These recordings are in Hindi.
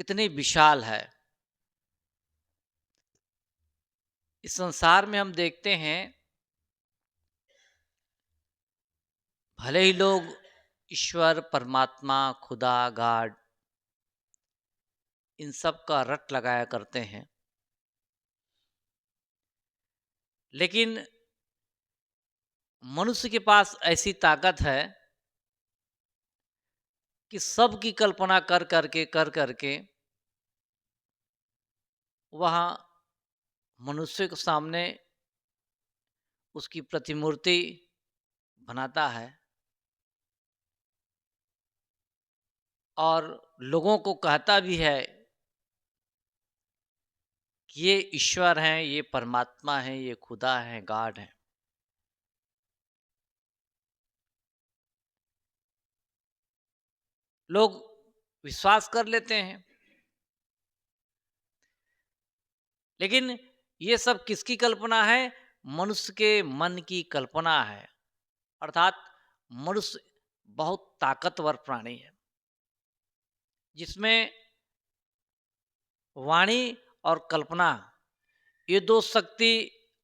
कितनी विशाल है। इस संसार में हम देखते हैं, भले ही लोग ईश्वर, परमात्मा, खुदा, गॉड इन सब का रट लगाया करते हैं, लेकिन मनुष्य के पास ऐसी ताकत है कि सब की कल्पना कर करके वह मनुष्य के सामने उसकी प्रतिमूर्ति बनाता है और लोगों को कहता भी है कि ये ईश्वर हैं, ये परमात्मा हैं, ये खुदा हैं, गॉड हैं। लोग विश्वास कर लेते हैं, लेकिन ये सब किसकी कल्पना है? मनुष्य के मन की कल्पना है। अर्थात मनुष्य बहुत ताकतवर प्राणी है, जिसमें वाणी और कल्पना ये दो शक्ति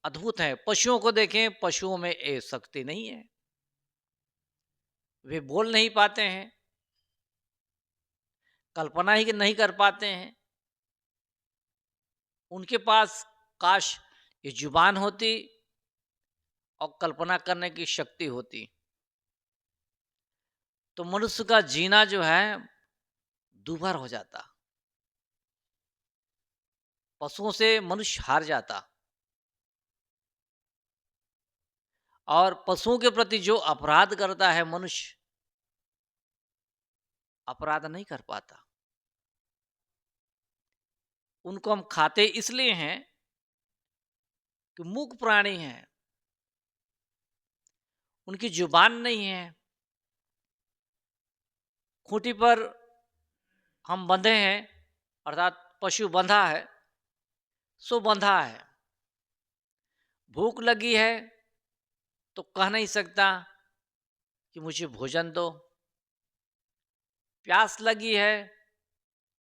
अद्भुत है। पशुओं को देखें, पशुओं में ये शक्ति नहीं है, वे बोल नहीं पाते हैं, कल्पना ही नहीं कर पाते हैं। उनके पास काश ये जुबान होती और कल्पना करने की शक्ति होती, तो मनुष्य का जीना जो है दूभर हो जाता, पशुओं से मनुष्य हार जाता। और पशुओं के प्रति जो अपराध करता है मनुष्य, अपराध नहीं कर पाता। उनको हम खाते इसलिए हैं कि मूक प्राणी हैं, उनकी जुबान नहीं है। खूंटी पर हम बंधे हैं, अर्थात पशु बंधा है सो बंधा है। भूख लगी है तो कह नहीं सकता कि मुझे भोजन दो, प्यास लगी है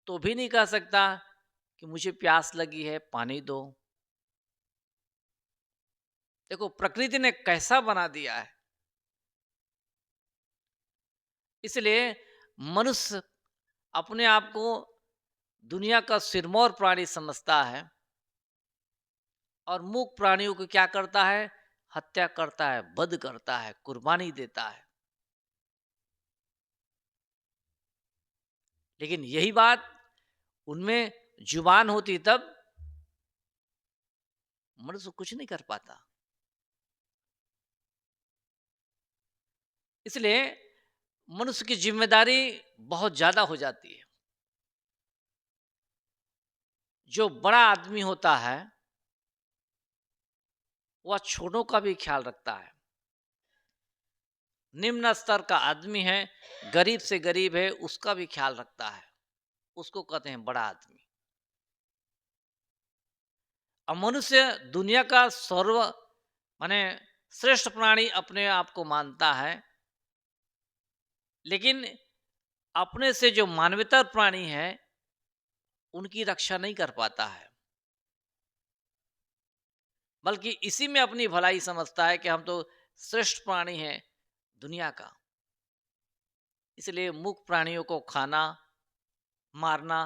तो भी नहीं कह सकता कि मुझे प्यास लगी है, पानी दो। देखो प्रकृति ने कैसा बना दिया है। इसलिए मनुष्य अपने आप को दुनिया का सिरमौर प्राणी समझता है और मूक प्राणियों को क्या करता है? हत्या करता है, वध करता है, कुर्बानी देता है। लेकिन यही बात उनमें जुबान होती तब मनुष्य कुछ नहीं कर पाता। इसलिए मनुष्य की जिम्मेदारी बहुत ज्यादा हो जाती है। जो बड़ा आदमी होता है वह छोटों का भी ख्याल रखता है। निम्न स्तर का आदमी है, गरीब से गरीब है, उसका भी ख्याल रखता है। उसको कहते हैं बड़ा आदमी। अब मनुष्य दुनिया का सर्व माने श्रेष्ठ प्राणी अपने आप को मानता है, लेकिन अपने से जो मानवेतर प्राणी है उनकी रक्षा नहीं कर पाता है, बल्कि इसी में अपनी भलाई समझता है कि हम तो श्रेष्ठ प्राणी हैं दुनिया का। इसलिए मूक प्राणियों को खाना, मारना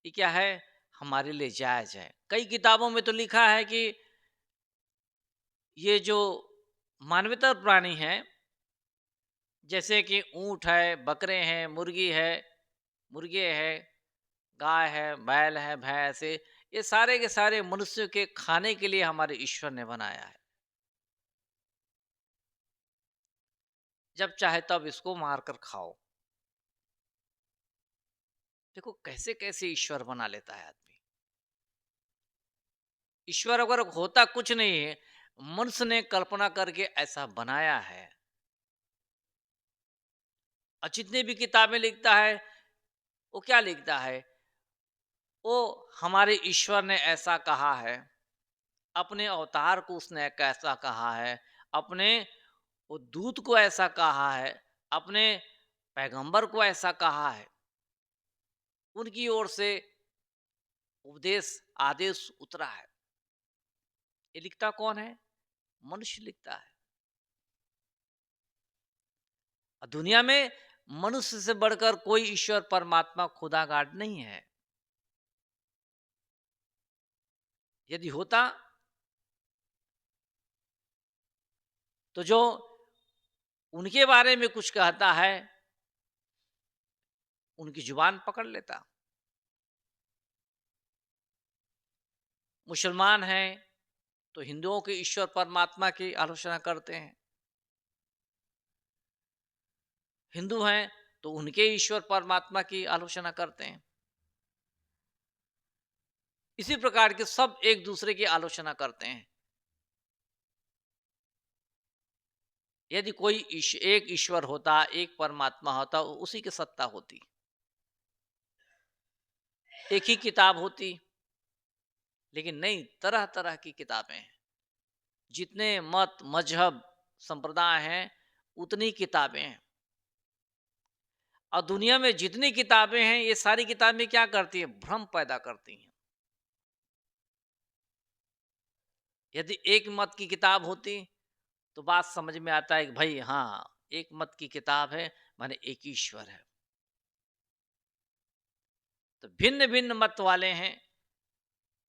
ये क्या है? हमारे लिए जायज है। कई किताबों में तो लिखा है कि ये जो मानवेतर प्राणी हैं, जैसे कि ऊंट है, बकरे हैं, मुर्गी है, मुर्गे है, गाय है, बैल है, भैंस है, ये सारे के सारे मनुष्य के खाने के लिए हमारे ईश्वर ने बनाया है। जब चाहे तब इसको मारकर खाओ। देखो कैसे कैसे ईश्वर बना लेता है आदमी। ईश्वर अगर होता कुछ नहीं है, मनुष्य ने कल्पना करके ऐसा बनाया है। और जितनी भी किताबें लिखता है वो क्या लिखता है? वो हमारे ईश्वर ने ऐसा कहा है, अपने अवतार को उसने कैसा कहा है, अपने वो दूत को ऐसा कहा है, अपने पैगंबर को ऐसा कहा है। उनकी ओर से उपदेश, आदेश उतरा है। ये लिखता कौन है? मनुष्य लिखता है। और दुनिया में मनुष्य से बढ़कर कोई ईश्वर, परमात्मा, खुदा गाड नहीं है। यदि होता तो जो उनके बारे में कुछ कहता है, उनकी जुबान पकड़ लेता। मुसलमान हैं तो हिंदुओं के ईश्वर परमात्मा की आलोचना करते हैं। हिंदू हैं तो उनके ईश्वर परमात्मा की आलोचना करते हैं। इसी प्रकार के सब एक दूसरे की आलोचना करते हैं। यदि कोई एक ईश्वर होता, एक परमात्मा होता, उसी की सत्ता होती, एक ही किताब होती। लेकिन नहीं, तरह तरह की किताबें हैं। जितने मत, मजहब, संप्रदाय हैं, उतनी किताबें हैं। और दुनिया में जितनी किताबें हैं, ये सारी किताबें क्या करती हैं? भ्रम पैदा करती हैं। यदि एक मत की किताब होती तो बात समझ में आता है कि भाई हाँ, एक मत की किताब है, माने एक ईश्वर है। तो भिन्न भिन्न मत वाले हैं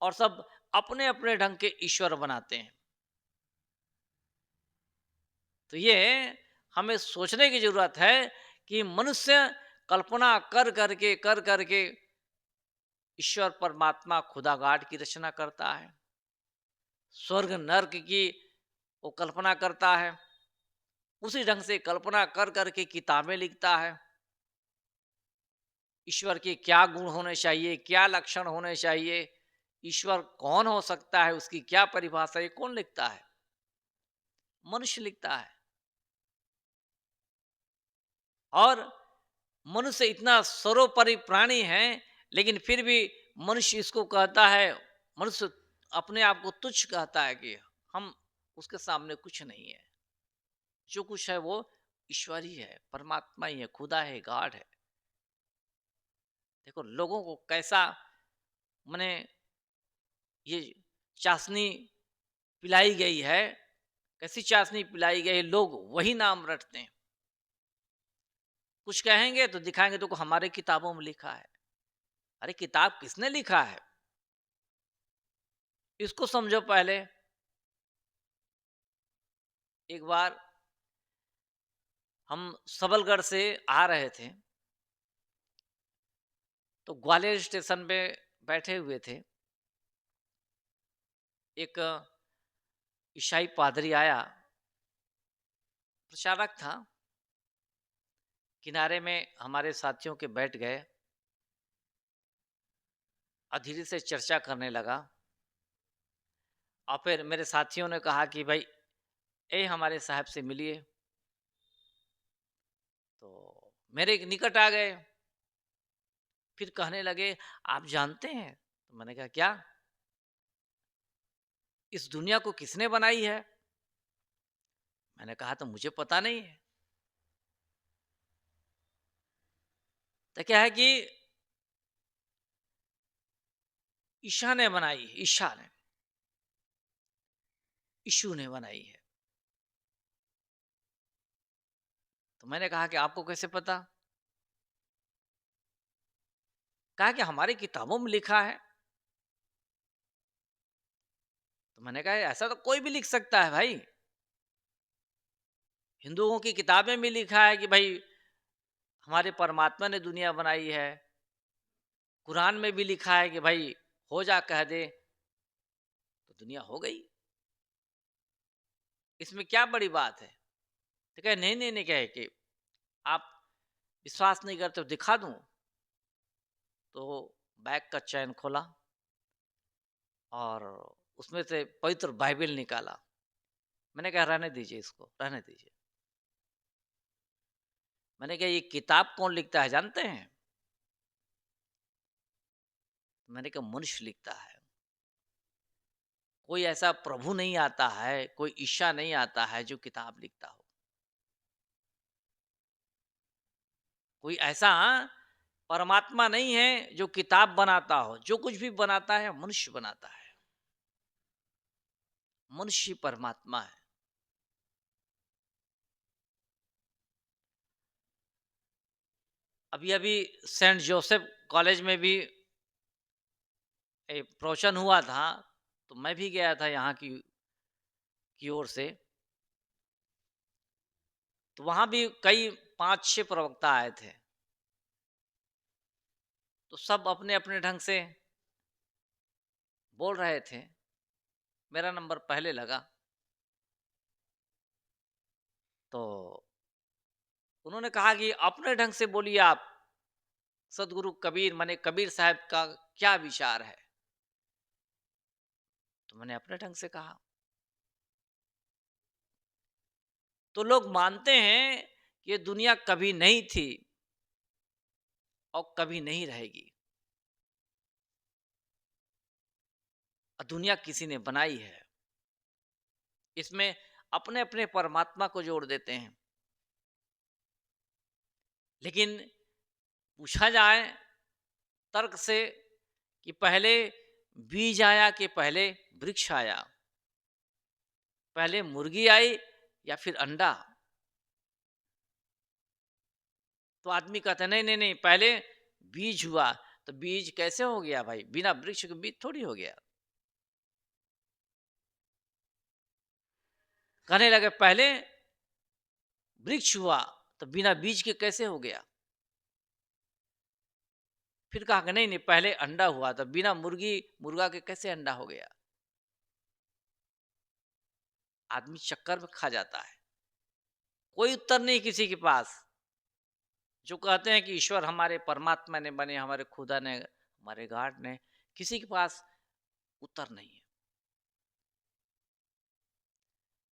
और सब अपने अपने ढंग के ईश्वर बनाते हैं। तो ये हमें सोचने की जरूरत है कि मनुष्य कल्पना कर करके ईश्वर, परमात्मा, खुदा गाड की रचना करता है। स्वर्ग नर्क की वो कल्पना करता है। उसी ढंग से कल्पना कर करके किताबें लिखता है। ईश्वर के क्या गुण होने चाहिए, क्या लक्षण होने चाहिए, ईश्वर कौन हो सकता है, उसकी क्या परिभाषा है, कौन लिखता है? मनुष्य लिखता है। और मनुष्य इतना सर्वोपरि प्राणी है, लेकिन फिर भी मनुष्य इसको कहता है, मनुष्य अपने आप को तुच्छ कहता है कि हम उसके सामने कुछ नहीं है। जो कुछ है वो ईश्वर ही है, परमात्मा ही है, खुदा है, गॉड है। देखो लोगों को कैसा मने ये चाशनी पिलाई गई है, कैसी चाशनी पिलाई गई है, लोग वही नाम रटते हैं। कुछ कहेंगे तो दिखाएंगे तो हमारे किताबों में लिखा है। अरे किताब किसने लिखा है? इसको समझो पहले। एक बार हम सबलगढ़ से आ रहे थे, तो ग्वालियर स्टेशन पे बैठे हुए थे। एक ईसाई पादरी आया, प्रचारक था। किनारे में हमारे साथियों के बैठ गए और धीरे से चर्चा करने लगा। और फिर मेरे साथियों ने कहा कि भाई ए हमारे साहब से मिलिए। तो मेरे निकट आ गए। फिर कहने लगे, आप जानते हैं? तो मैंने कहा क्या? इस दुनिया को किसने बनाई है? मैंने कहा तो मुझे पता नहीं है। तो क्या है कि ईशा ने बनाई है, ईशा ने, यीशु ने बनाई है। तो मैंने कहा कि आपको कैसे पता? कहा कि हमारी किताबों में लिखा है। तो मैंने कहा ऐसा तो कोई भी लिख सकता है भाई। हिंदुओं की किताबें में लिखा है कि भाई हमारे परमात्मा ने दुनिया बनाई है। कुरान में भी लिखा है कि भाई हो जा कह दे तो दुनिया हो गई। इसमें क्या बड़ी बात है? तो कहे नहीं नहीं नहीं, कहे कि आप विश्वास नहीं करते तो दिखा दूं। तो बैग का चैन खोला और उसमें से पवित्र बाइबल निकाला। मैंने कहा रहने दीजिए, इसको रहने दीजिए। मैंने कहा ये किताब कौन लिखता है जानते हैं? मैंने कहा मनुष्य लिखता है। कोई ऐसा प्रभु नहीं आता है, कोई ईशा नहीं आता है जो किताब लिखता हो। कोई ऐसा परमात्मा नहीं है जो किताब बनाता हो, जो कुछ भी बनाता है मनुष्य बनाता है। मनुष्य परमात्मा है। अभी-अभी सेंट जोसेफ कॉलेज में भी एक प्रवचन हुआ था, तो मैं भी गया था यहाँ की ओर से। तो वहाँ भी कई 5-6 प्रवक्ता आए थे। तो सब अपने-अपने ढंग से बोल रहे थे। मेरा नंबर पहले लगा। तो उन्होंने कहा कि अपने ढंग से बोलिए आप, सदगुरु कबीर माने कबीर साहब का क्या विचार है? तो मैंने अपने ढंग से कहा। तो लोग मानते हैं कि ये दुनिया कभी नहीं थी और कभी नहीं रहेगी। दुनिया किसी ने बनाई है। इसमें अपने-अपने परमात्मा को जोड़ देते हैं। लेकिन पूछा जाए तर्क से कि पहले बीज आया कि पहले वृक्ष आया? पहले मुर्गी आई या फिर अंडा? तो आदमी कहता है नहीं, नहीं, नहीं पहले बीज हुआ। तो बीज कैसे हो गया भाई? बिना वृक्ष के बीज थोड़ी हो गया। कहने लगे पहले वृक्ष हुआ तो बिना बीज के कैसे हो गया? फिर कहा कि नहीं, नहीं पहले अंडा हुआ तो बिना मुर्गा के कैसे अंडा हो गया? आदमी चक्कर में खा जाता है। कोई उत्तर नहीं किसी के पास। जो कहते हैं कि ईश्वर हमारे परमात्मा ने बने, हमारे खुदा ने, हमारे गॉड ने, किसी के पास उत्तर नहीं है।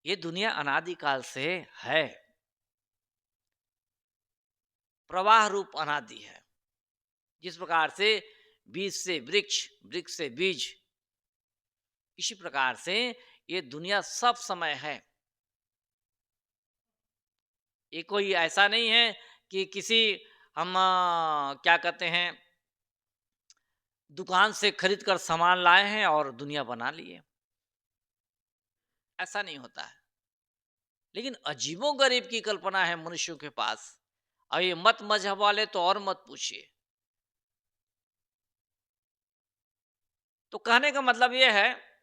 ये दुनिया अनादिकाल से है, प्रवाह रूप अनादि है। जिस प्रकार से बीज से वृक्ष, वृक्ष से बीज, इसी प्रकार से ये दुनिया सब समय है। ये कोई ऐसा नहीं है कि किसी हम क्या कहते हैं दुकान से खरीद कर सामान लाए हैं और दुनिया बना लिए। ऐसा नहीं होता है। लेकिन अजीबो-गरीब की कल्पना है मनुष्यों के पास। और ये मत मजहब वाले तो और मत पूछिए। तो कहने का मतलब ये है,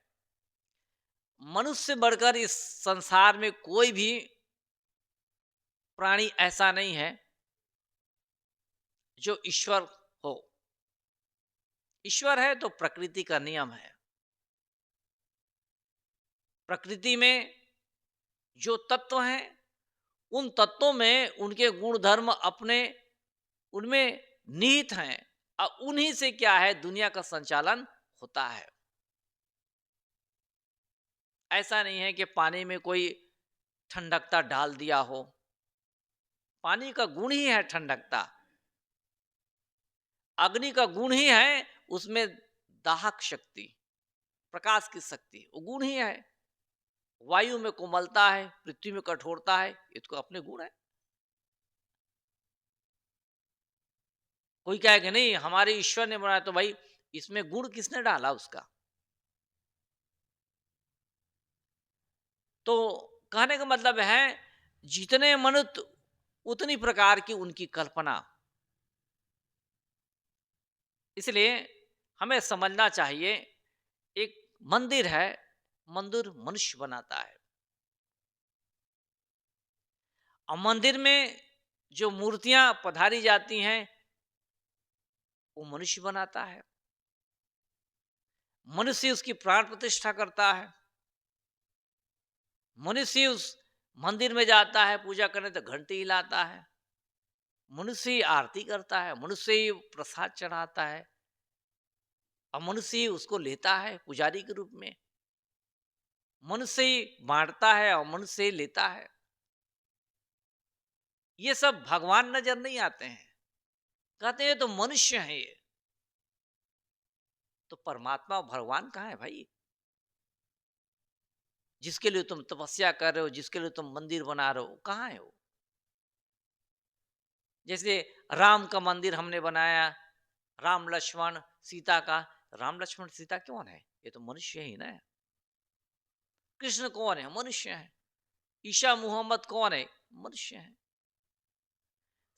मनुष्य से बढ़कर इस संसार में कोई भी प्राणी ऐसा नहीं है जो ईश्वर हो। ईश्वर है तो प्रकृति का नियम है। प्रकृति में जो तत्व हैं, उन तत्वों में उनके गुण धर्म अपने उनमें निहित हैं और उन्हीं से क्या है दुनिया का संचालन होता है। ऐसा नहीं है कि पानी में कोई ठंडकता डाल दिया हो। पानी का गुण ही है ठंडकता। अग्नि का गुण ही है उसमें दाहक शक्ति, प्रकाश की शक्ति, वो गुण ही है। वायु में कोमलता है, पृथ्वी में कठोरता है, ये तो अपने गुण है। कोई कहे कि नहीं हमारे ईश्वर ने बनाया, तो भाई इसमें गुण किसने डाला उसका? तो कहने का मतलब है जितने मनुष्य उतनी प्रकार की उनकी कल्पना। इसलिए हमें समझना चाहिए एक मंदिर है, मंदिर मनुष्य बनाता है। और मंदिर में जो मूर्तियां पधारी जाती हैं वो मनुष्य बनाता है। मनुष्य उसकी प्राण प्रतिष्ठा करता है। मनुष्य उस मंदिर में जाता है पूजा करने तो घंटी हिलाता है। मनुष्य ही आरती करता है, मनुष्य ही प्रसाद चढ़ाता है और मनुष्य ही उसको लेता है पुजारी के रूप में। मनुष्य ही बांटता है और मनुष्य ही लेता है। ये सब भगवान नजर नहीं आते हैं। कहते हैं तो मनुष्य है ये। तो परमात्मा और भगवान कहाँ है भाई? जिसके लिए तुम तपस्या कर रहे हो, जिसके लिए तुम मंदिर बना रहे हो, कहाँ है वो? जैसे राम का मंदिर हमने बनाया, राम लक्ष्मण सीता का। राम लक्ष्मण सीता कौन है? ये तो मनुष्य ही ना है। कृष्ण कौन है? मनुष्य है। ईशा मोहम्मद कौन है? मनुष्य है।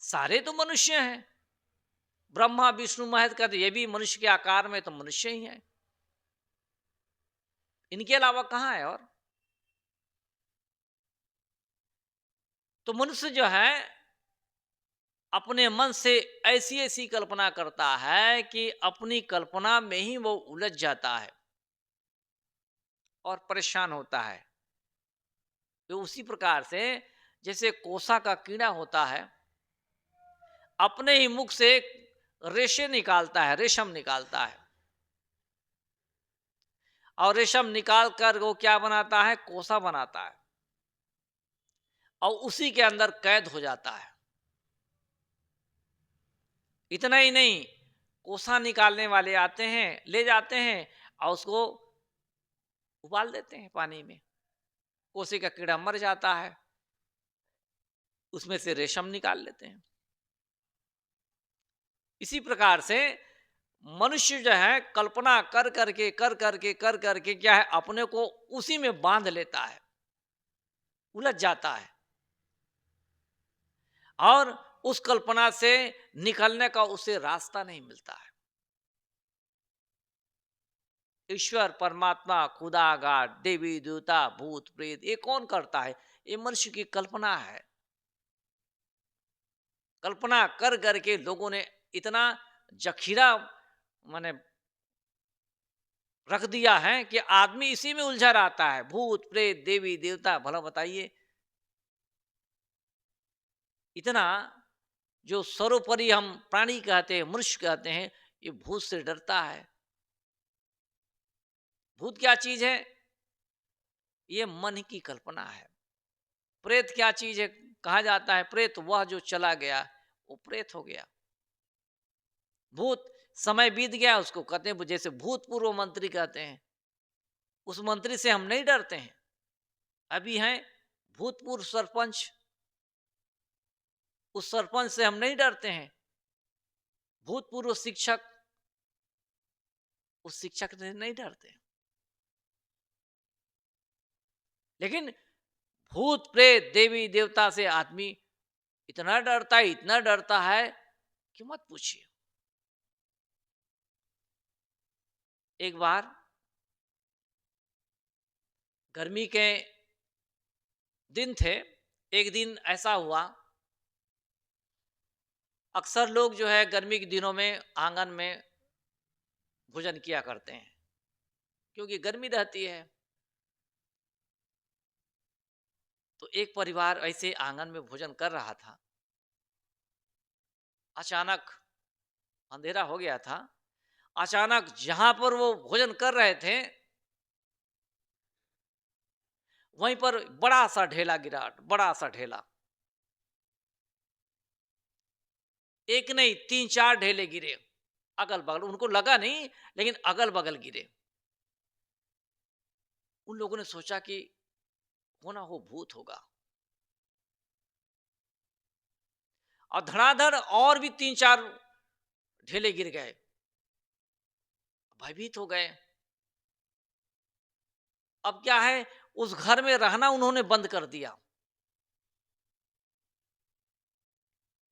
सारे तो मनुष्य हैं। ब्रह्मा विष्णु महेश का तो ये भी मनुष्य के आकार में तो मनुष्य ही है। इनके अलावा कहाँ है और? तो मनुष्य जो है अपने मन से ऐसी ऐसी कल्पना करता है कि अपनी कल्पना में ही वो उलझ जाता है और परेशान होता है। तो उसी प्रकार से जैसे कोसा का कीड़ा होता है, अपने ही मुख से रेशे निकालता है, रेशम निकालता है, और रेशम निकाल कर वो क्या बनाता है? कोसा बनाता है, और उसी के अंदर कैद हो जाता है। इतना ही नहीं, कोसा निकालने वाले आते हैं, ले जाते हैं और उसको उबाल देते हैं पानी में। कोसे का कीड़ा मर जाता है, उसमें से रेशम निकाल लेते हैं। इसी प्रकार से मनुष्य जो है कल्पना कर करके क्या है, अपने को उसी में बांध लेता है, उलझ जाता है, और उस कल्पना से निकलने का उसे रास्ता नहीं मिलता है। ईश्वर, परमात्मा, खुदा, गाड, देवी देवता, भूत प्रेत, ये कौन करता है? ये मनुष्य की कल्पना है। कल्पना कर करके लोगों ने इतना जखीरा माने रख दिया है कि आदमी इसी में उलझा रहता है। भूत प्रेत, देवी देवता, भला बताइए, इतना जो सर्वोपरि हम प्राणी कहते हैं, मनुष्य कहते हैं, ये भूत से डरता है। भूत क्या चीज है? ये मन की कल्पना है। प्रेत क्या चीज है? कहा जाता है प्रेत वह जो चला गया, वो प्रेत हो गया। भूत समय बीत गया उसको कहते हैं, जैसे भूतपूर्व मंत्री कहते हैं, उस मंत्री से हम नहीं डरते हैं। अभी हैं भूतपूर्व सरपंच, उस सरपंच से हम नहीं डरते हैं। भूतपूर्व शिक्षक, उस शिक्षक से नहीं डरते। लेकिन भूत प्रेत देवी देवता से आदमी इतना डरता है, इतना डरता है कि मत पूछिए। एक बार गर्मी के दिन थे। एक दिन ऐसा हुआ, अक्सर लोग जो है गर्मी के दिनों में आंगन में भोजन किया करते हैं, क्योंकि गर्मी रहती है। तो एक परिवार ऐसे आंगन में भोजन कर रहा था। अचानक अंधेरा हो गया था। अचानक जहां पर वो भोजन कर रहे थे, वहीं पर बड़ा सा ढेला गिरा, बड़ा सा ढेला। एक नहीं, तीन चार ढेले गिरे अगल बगल। उनको लगा नहीं, लेकिन अगल बगल गिरे। उन लोगों ने सोचा कि होना हो भूत होगा, और धड़ाधड़ और भी तीन चार ढेले गिर गए। भयभीत हो गए। अब क्या है, उस घर में रहना उन्होंने बंद कर दिया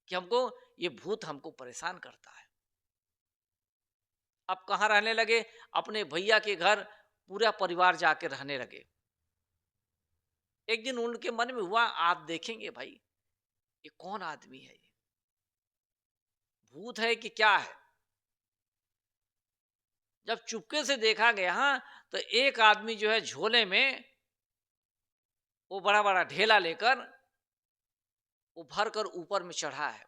कि हमको ये भूत हमको परेशान करता है। अब कहाँ रहने लगे? अपने भैया के घर पूरा परिवार जाके रहने लगे। एक दिन उनके मन में हुआ, आप देखेंगे भाई, ये कौन आदमी है? ये भूत है कि क्या है? जब चुपके से देखा गया, हाँ, तो एक आदमी जो है झोले में वो बड़ा बड़ा ढेला लेकर वो भर कर ऊपर में चढ़ा है।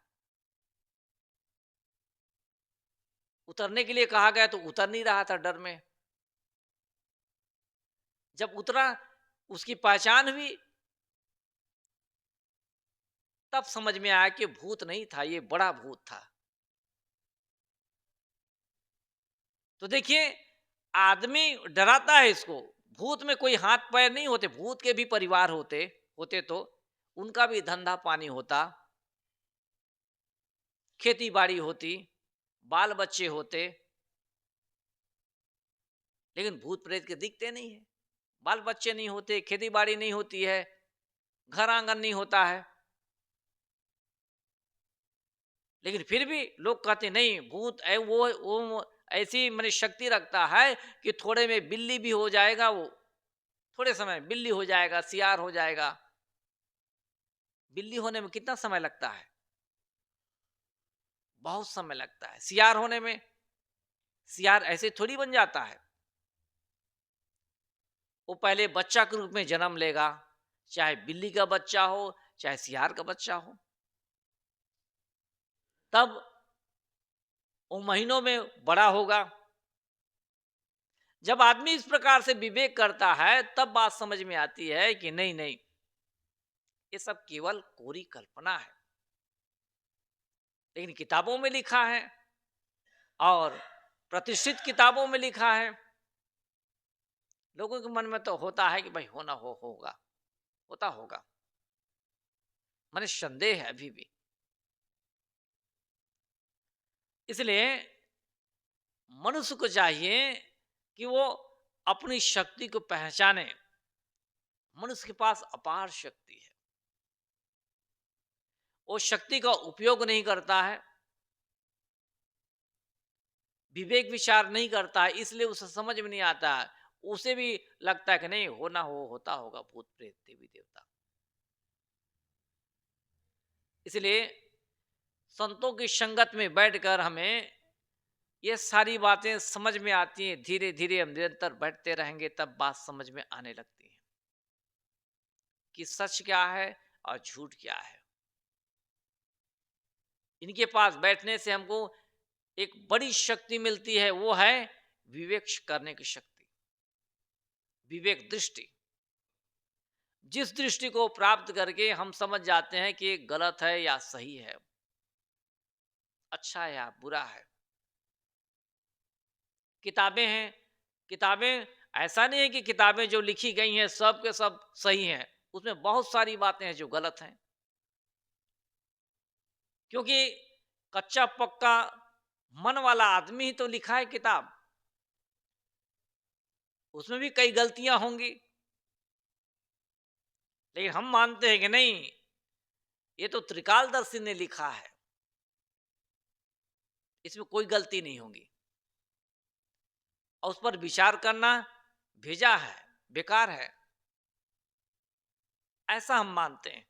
उतरने के लिए कहा गया तो उतर नहीं रहा था डर में। जब उतरा, उसकी पहचान हुई, तब समझ में आया कि भूत नहीं था, ये बड़ा भूत था। तो देखिए, आदमी डराता है इसको। भूत में कोई हाथ पैर नहीं होते। भूत के भी परिवार होते होते तो उनका भी धंधा पानी होता। खेती बाड़ी होती, बाल बच्चे होते, लेकिन भूत प्रेत के दिखते नहीं है। बाल बच्चे नहीं होते, खेती बाड़ी नहीं होती है, घर आंगन नहीं होता है, लेकिन फिर भी लोग कहते नहीं भूत है, वो ऐसी मैंने शक्ति रखता है कि थोड़े में बिल्ली भी हो जाएगा, वो थोड़े समय बिल्ली हो जाएगा, सियार हो जाएगा। बिल्ली होने में कितना समय लगता है? बहुत समय लगता है। सियार होने में, सियार ऐसे थोड़ी बन जाता है। वो पहले बच्चा के रूप में जन्म लेगा, चाहे बिल्ली का बच्चा हो, चाहे सियार का बच्चा हो। तब वो महीनों में बड़ा होगा। जब आदमी इस प्रकार से विवेक करता है, तब बात समझ में आती है कि नहीं नहीं, ये सब केवल कोरी कल्पना है। लेकिन किताबों में लिखा है, और प्रतिष्ठित किताबों में लिखा है। लोगों के मन में तो होता है कि भाई होना होगा, होता होगा, माने संदेह है अभी भी। इसलिए मनुष्य को चाहिए कि वो अपनी शक्ति को पहचाने। मनुष्य के पास अपार शक्ति है, वो शक्ति का उपयोग नहीं करता है, विवेक विचार नहीं करता है, इसलिए उसे समझ में नहीं आता है। उसे भी लगता है कि नहीं होना होता होगा, भूत प्रेत देवी देवता। इसलिए संतों की संगत में बैठकर हमें ये सारी बातें समझ में आती हैं। धीरे धीरे हम निरंतर बैठते रहेंगे, तब बात समझ में आने लगती है कि सच क्या है और झूठ क्या है। इनके पास बैठने से हमको एक बड़ी शक्ति मिलती है, वो है विवेक करने की शक्ति, विवेक दृष्टि। जिस दृष्टि को प्राप्त करके हम समझ जाते हैं कि ये गलत है या सही है, अच्छा है या बुरा है। किताबें हैं, किताबें, ऐसा नहीं है कि किताबें जो लिखी गई हैं सब के सब सही हैं, उसमें बहुत सारी बातें हैं जो गलत हैं। क्योंकि कच्चा पक्का मन वाला आदमी ही तो लिखा है किताब, उसमें भी कई गलतियां होंगी। लेकिन हम मानते हैं कि नहीं, ये तो त्रिकालदर्शी ने लिखा है, इसमें कोई गलती नहीं होगी, और उस पर विचार करना भेजा है, बेकार है, ऐसा हम मानते हैं।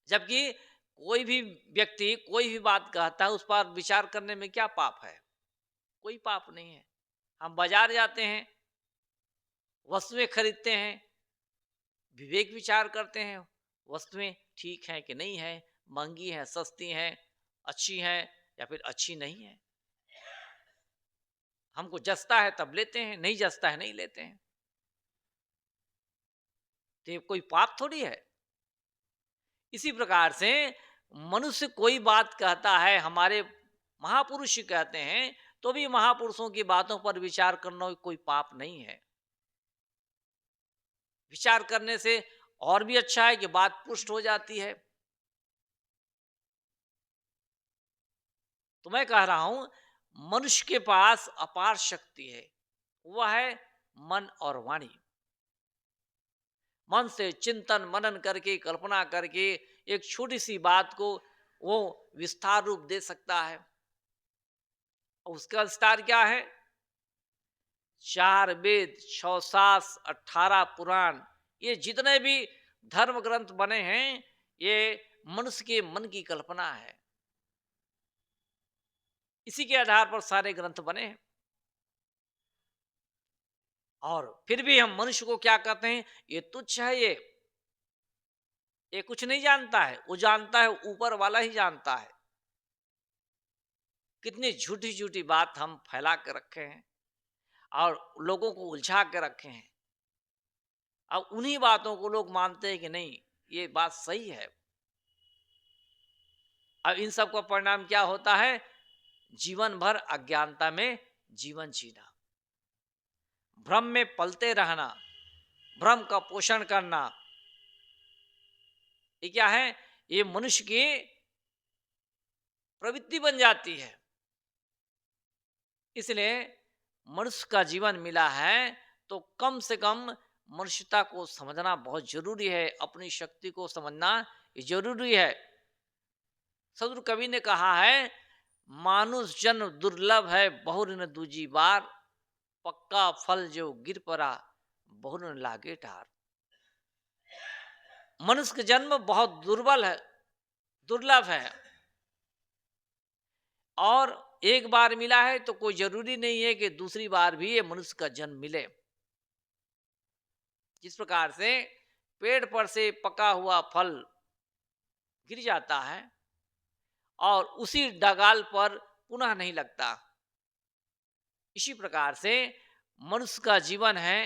जबकि कोई भी व्यक्ति कोई भी बात कहता है, उस पर विचार करने में क्या पाप है? कोई पाप नहीं है। हम बाजार जाते हैं, वस्तुएं खरीदते हैं, विवेक विचार करते हैं, वस्तुएं ठीक हैं कि नहीं है, महंगी है, सस्ती हैं, अच्छी हैं या फिर अच्छी नहीं है। हमको जचता है तब लेते हैं, नहीं जचता है नहीं लेते हैं। तो ये कोई पाप थोड़ी है। इसी प्रकार से मनुष्य कोई बात कहता है, हमारे महापुरुष कहते हैं, तो भी महापुरुषों की बातों पर विचार करना कोई पाप नहीं है। विचार करने से और भी अच्छा है कि बात पुष्ट हो जाती है। तो मैं कह रहा हूं, मनुष्य के पास अपार शक्ति है, वह है मन और वाणी। मन से चिंतन मनन करके, कल्पना करके एक छोटी सी बात को वो विस्तार रूप दे सकता है। और उसका विस्तार क्या है? 4 वेद, 6 शास्त्र, 18 पुराण, ये जितने भी धर्म ग्रंथ बने हैं, ये मनुष्य के मन की कल्पना है। इसी के आधार पर सारे ग्रंथ बने हैं। और फिर भी हम मनुष्य को क्या कहते हैं? ये तुच्छ है, ये कुछ नहीं जानता है। वो जानता है, ऊपर वाला ही जानता है। कितनी झूठी झूठी बात हम फैला के रखे हैं और लोगों को उलझा के रखे हैं। अब उन्हीं बातों को लोग मानते हैं कि नहीं, ये बात सही है। अब इन सब का परिणाम क्या होता है? जीवन भर अज्ञानता में जीवन जीना, भ्रम में पलते रहना, भ्रम का पोषण करना। ये क्या है? ये मनुष्य की प्रवृत्ति बन जाती है। इसलिए मनुष्य का जीवन मिला है तो कम से कम मनुष्यता को समझना बहुत जरूरी है, अपनी शक्ति को समझना जरूरी है। सदगुरु कवि ने कहा है, मानुष जन्म दुर्लभ है बहुर न दूजी बार, पक्का फल जो गिर पड़ा बहुर न लागे ठार। मनुष्य का जन्म बहुत दुर्बल है, दुर्लभ है, और एक बार मिला है तो कोई जरूरी नहीं है कि दूसरी बार भी ये मनुष्य का जन्म मिले। जिस प्रकार से पेड़ पर से पका हुआ फल गिर जाता है और उसी डगाल पर पुनः नहीं लगता, इसी प्रकार से मनुष्य का जीवन है,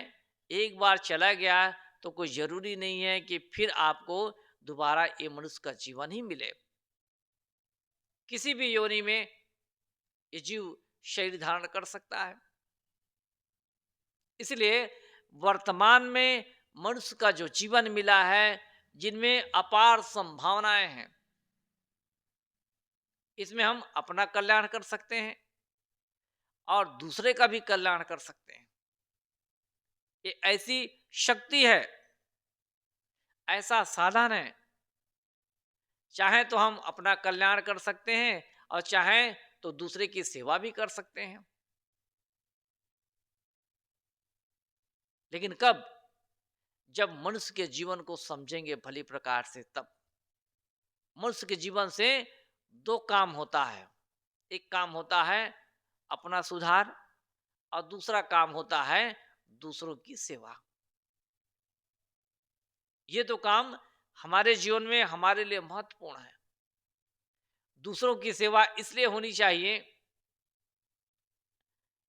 एक बार चला गया तो कोई जरूरी नहीं है कि फिर आपको दोबारा ये मनुष्य का जीवन ही मिले। किसी भी योनि में ये जीव शरीर धारण कर सकता है। इसलिए वर्तमान में मनुष्य का जो जीवन मिला है, जिनमें अपार संभावनाएं हैं, इसमें हम अपना कल्याण कर सकते हैं और दूसरे का भी कल्याण कर सकते हैं। ये ऐसी शक्ति है, ऐसा साधन है, चाहे तो हम अपना कल्याण कर सकते हैं और चाहे तो दूसरे की सेवा भी कर सकते हैं। लेकिन कब? जब मनुष्य के जीवन को समझेंगे भली प्रकार से, तब। मनुष्य के जीवन से दो काम होता है, एक काम होता है अपना सुधार और दूसरा काम होता है दूसरों की सेवा। ये तो काम हमारे जीवन में हमारे लिए महत्वपूर्ण है। दूसरों की सेवा इसलिए होनी चाहिए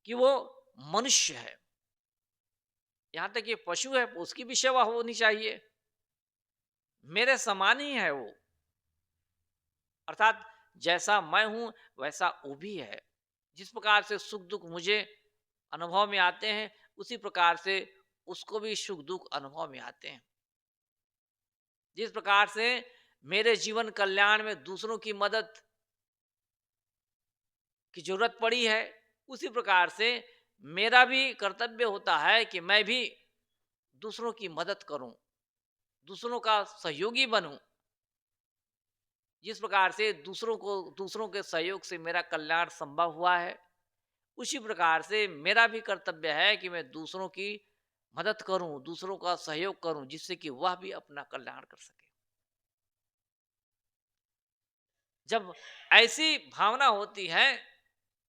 कि वो मनुष्य है, यहां तक ये पशु है उसकी भी सेवा होनी चाहिए, मेरे समान ही है वो। अर्थात जैसा मैं हूं वैसा वो भी है। जिस प्रकार से सुख दुख मुझे अनुभव में आते हैं, उसी प्रकार से उसको भी सुख दुख अनुभव में आते हैं। जिस प्रकार से मेरे जीवन कल्याण में दूसरों की मदद की जरूरत पड़ी है, उसी प्रकार से मेरा भी कर्तव्य होता है कि मैं भी दूसरों की मदद करूं, दूसरों का सहयोगी बनूं। जिस प्रकार से दूसरों के सहयोग से मेरा कल्याण संभव हुआ है, उसी प्रकार से मेरा भी कर्तव्य है कि मैं दूसरों की मदद करूं, दूसरों का सहयोग करूं, जिससे कि वह भी अपना कल्याण कर सके। जब ऐसी भावना होती है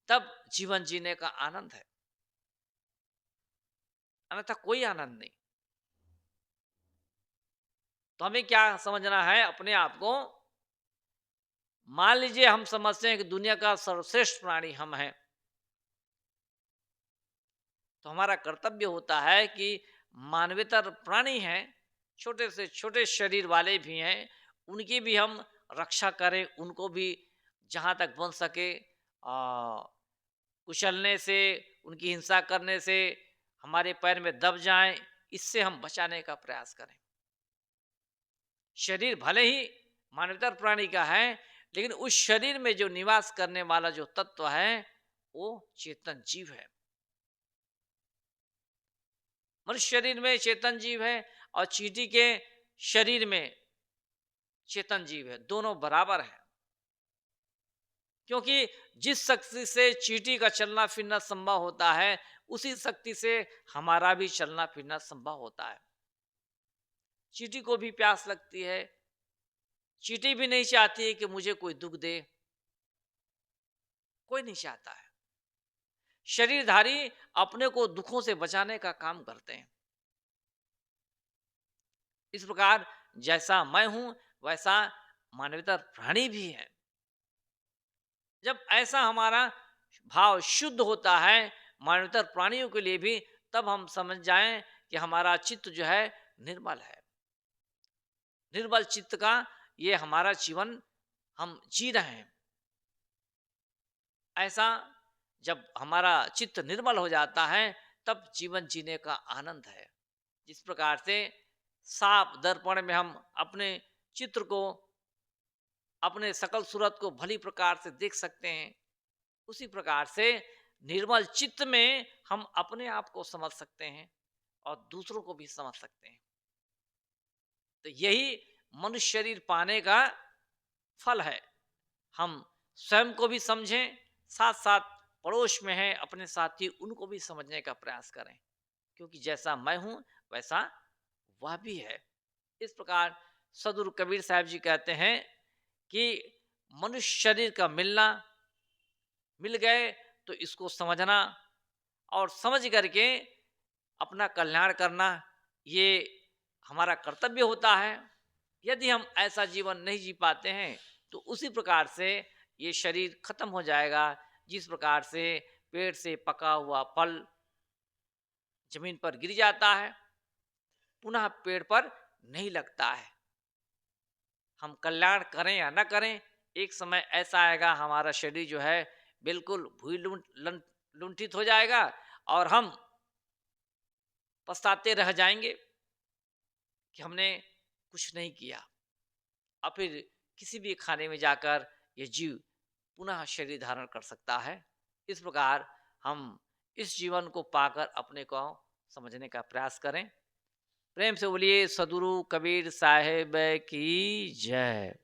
तब जीवन जीने का आनंद है, अन्यथा कोई आनंद नहीं। तो हमें क्या समझना है अपने आप को? मान लीजिए हम समझते हैं कि दुनिया का सर्वश्रेष्ठ प्राणी हम हैं, तो हमारा कर्तव्य होता है कि मानवेतर प्राणी हैं, छोटे से छोटे शरीर वाले भी हैं, उनकी भी हम रक्षा करें, उनको भी जहाँ तक बन सके कुचलने से, उनकी हिंसा करने से, हमारे पैर में दब जाएं, इससे हम बचाने का प्रयास करें। शरीर भले ही मानवतर प्राणी का है, लेकिन उस शरीर में जो निवास करने वाला जो तत्व है वो चेतन जीव है। मनुष्य शरीर में चेतन जीव है और चींटी के शरीर में चेतन जीव है, दोनों बराबर है। क्योंकि जिस शक्ति से चींटी का चलना फिरना संभव होता है, उसी शक्ति से हमारा भी चलना फिरना संभव होता है। चींटी को भी प्यास लगती है, चींटी भी नहीं चाहती है कि मुझे कोई दुख दे, कोई नहीं चाहता है। शरीरधारी अपने को दुखों से बचाने का काम करते हैं। इस प्रकार जैसा मैं हूं वैसा मानवतर प्राणी भी है। जब ऐसा हमारा भाव शुद्ध होता है मानवतर प्राणियों के लिए भी, तब हम समझ जाएं कि हमारा चित्त जो है निर्मल है। निर्मल चित्त का ये हमारा जीवन हम जी रहे हैं। ऐसा जब हमारा चित्त निर्मल हो जाता है तब जीवन जीने का आनंद है। जिस प्रकार से साफ दर्पण में हम अपने चित्र को अपने सकल सूरत को भली प्रकार से देख सकते हैं, उसी प्रकार से निर्मल चित्त में हम अपने आप को समझ सकते हैं और दूसरों को भी समझ सकते हैं। तो यही मनुष्य शरीर पाने का फल है। हम स्वयं को भी समझें, साथ साथ पड़ोस में है अपने साथी उनको भी समझने का प्रयास करें, क्योंकि जैसा मैं हूं वैसा वह भी है। इस प्रकार सदगुरु कबीर साहब जी कहते हैं कि मनुष्य शरीर का मिलना, मिल गए तो इसको समझना और समझ करके अपना कल्याण करना, ये हमारा कर्तव्य होता है। यदि हम ऐसा जीवन नहीं जी पाते हैं तो उसी प्रकार से ये शरीर खत्म हो जाएगा, जिस प्रकार से पेड़ से पका हुआ फल जमीन पर गिर जाता है, पुनः पेड़ पर नहीं लगता है। हम कल्याण करें या ना करें, एक समय ऐसा आएगा हमारा शरीर जो है बिल्कुल भूई लुंठित हो जाएगा और हम पछताते रह जाएंगे कि हमने कुछ नहीं किया। और फिर किसी भी खाने में जाकर ये जीव पुनः शरीर धारण कर सकता है। इस प्रकार हम इस जीवन को पाकर अपने को समझने का प्रयास करें। प्रेम से बोलिए सदगुरु कबीर साहेब की जय।